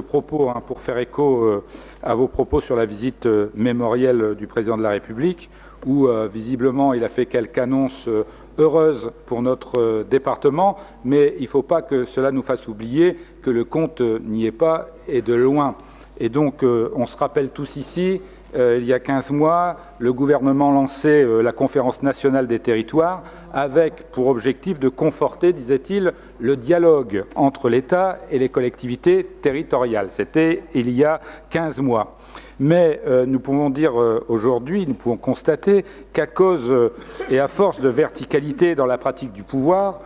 propos pour faire écho à vos propos sur la visite mémorielle du président de la République, où visiblement il a fait quelques annonces heureuses pour notre département, mais il ne faut pas que cela nous fasse oublier que le compte n'y est pas et de loin. Et donc on se rappelle tous ici, il y a 15 mois, le gouvernement lançait la conférence nationale des territoires avec pour objectif de conforter, disait-il, le dialogue entre l'État et les collectivités territoriales. C'était il y a 15 mois. Mais nous pouvons dire aujourd'hui, nous pouvons constater qu'à cause et à force de verticalité dans la pratique du pouvoir,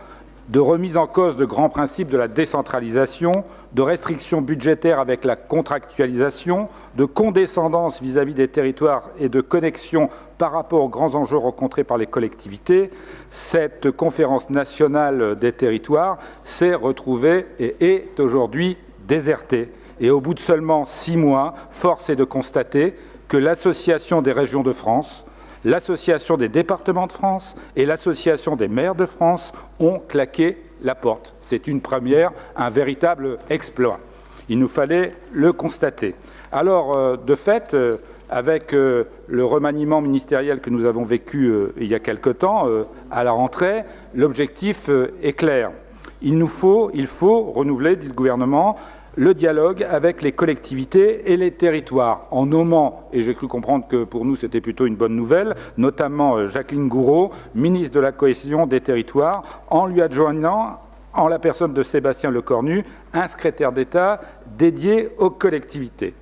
de remise en cause de grands principes de la décentralisation, de restrictions budgétaires avec la contractualisation, de condescendance vis-à-vis des territoires et de connexion par rapport aux grands enjeux rencontrés par les collectivités, cette conférence nationale des territoires s'est retrouvée et est aujourd'hui désertée. Et au bout de seulement 6 mois, force est de constater que l'Association des régions de France, l'Association des départements de France et l'Association des maires de France ont claqué la porte. C'est une première, un véritable exploit. Il nous fallait le constater. Alors, de fait, avec le remaniement ministériel que nous avons vécu il y a quelque temps, à la rentrée, l'objectif est clair. Il faut renouveler, dit le gouvernement, le dialogue avec les collectivités et les territoires, en nommant, et j'ai cru comprendre que pour nous c'était plutôt une bonne nouvelle, notamment Jacqueline Gourault, ministre de la Cohésion des territoires, en lui adjoignant, en la personne de Sébastien Lecornu, un secrétaire d'État dédié aux collectivités.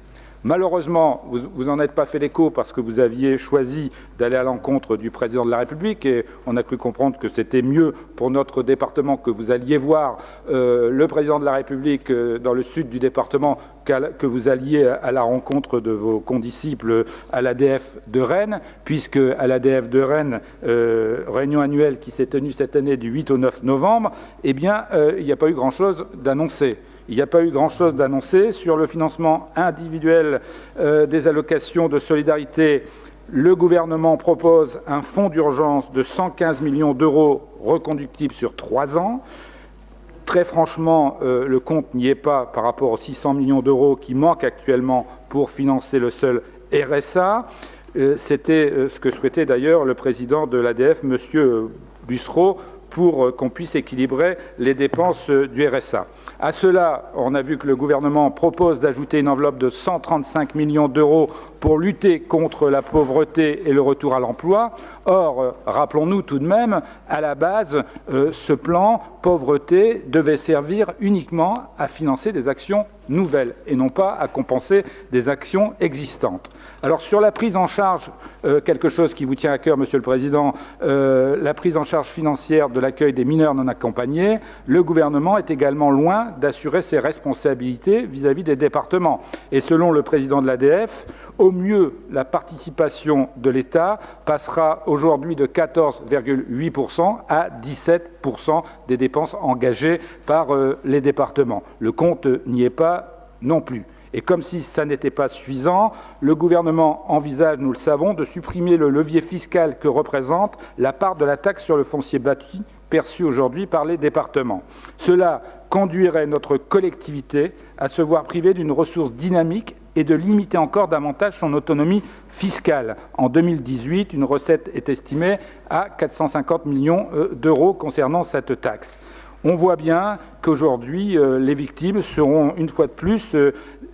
Malheureusement, vous n'en êtes pas fait l'écho parce que vous aviez choisi d'aller à l'encontre du président de la République et on a cru comprendre que c'était mieux pour notre département que vous alliez voir le président de la République dans le sud du département que vous alliez à la rencontre de vos condisciples à l'ADF de Rennes, puisque à l'ADF de Rennes, réunion annuelle qui s'est tenue cette année du 8 au 9 novembre, eh bien, il n'y a pas eu grand-chose d'annoncé. Il n'y a pas eu grand-chose d'annoncé sur le financement individuel des allocations de solidarité. Le gouvernement propose un fonds d'urgence de 115 millions d'euros reconductibles sur 3 ans. Très franchement, le compte n'y est pas par rapport aux 600 millions d'euros qui manquent actuellement pour financer le seul RSA. C'était ce que souhaitait d'ailleurs le président de l'ADF, M. Bussereau, pour qu'on puisse équilibrer les dépenses du RSA. À cela, on a vu que le gouvernement propose d'ajouter une enveloppe de 135 millions d'euros pour lutter contre la pauvreté et le retour à l'emploi. Or, rappelons-nous tout de même, à la base, ce plan pauvreté devait servir uniquement à financer des actions nouvelles et non pas à compenser des actions existantes. Alors sur la prise en charge, quelque chose qui vous tient à cœur, Monsieur le Président, la prise en charge financière de l'accueil des mineurs non accompagnés, le gouvernement est également loin d'assurer ses responsabilités vis-à-vis des départements. Et selon le président de l'ADF, au mieux, la participation de l'État passera aujourd'hui de 14,8% à 17% des dépenses engagées par les départements. Le compte n'y est pas non plus. Et comme si ça n'était pas suffisant, le gouvernement envisage, nous le savons, de supprimer le levier fiscal que représente la part de la taxe sur le foncier bâti perçue aujourd'hui par les départements. Cela conduirait notre collectivité à se voir privée d'une ressource dynamique et de limiter encore davantage son autonomie fiscale. En 2018, une recette est estimée à 450 millions d'euros concernant cette taxe. On voit bien qu'aujourd'hui, les victimes seront, une fois de plus,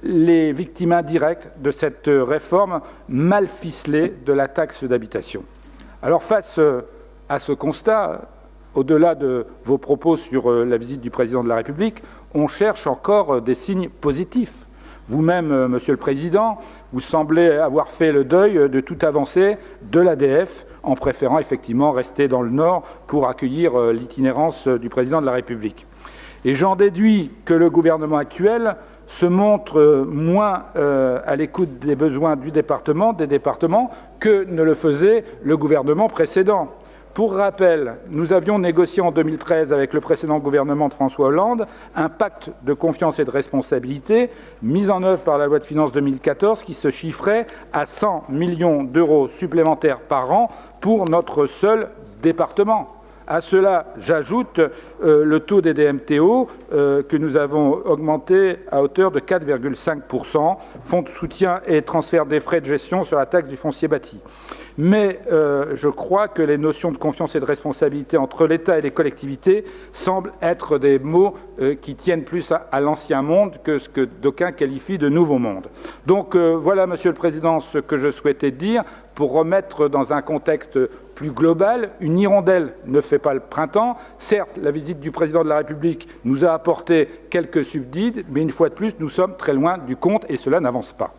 les victimes indirectes de cette réforme mal ficelée de la taxe d'habitation. Alors face à ce constat, au-delà de vos propos sur la visite du président de la République, on cherche encore des signes positifs. Vous-même, Monsieur le Président, vous semblez avoir fait le deuil de toute avancée de l'ADF en préférant effectivement rester dans le Nord pour accueillir l'itinérance du président de la République. Et j'en déduis que le gouvernement actuel se montre moins à l'écoute des besoins des départements, que ne le faisait le gouvernement précédent. Pour rappel, nous avions négocié en 2013 avec le précédent gouvernement de François Hollande un pacte de confiance et de responsabilité mis en œuvre par la loi de finances 2014 qui se chiffrait à 100 millions d'euros supplémentaires par an pour notre seul département. À cela, j'ajoute le taux des DMTO que nous avons augmenté à hauteur de 4,5%, fonds de soutien et transfert des frais de gestion sur la taxe du foncier bâti. Mais je crois que les notions de confiance et de responsabilité entre l'État et les collectivités semblent être des mots qui tiennent plus à l'ancien monde que ce que d'aucuns qualifient de nouveau monde. Donc voilà, Monsieur le Président, ce que je souhaitais dire pour remettre dans un contexte plus global. Une hirondelle ne fait pas le printemps. Certes, la visite du Président de la République nous a apporté quelques subsides, mais une fois de plus, nous sommes très loin du compte et cela n'avance pas.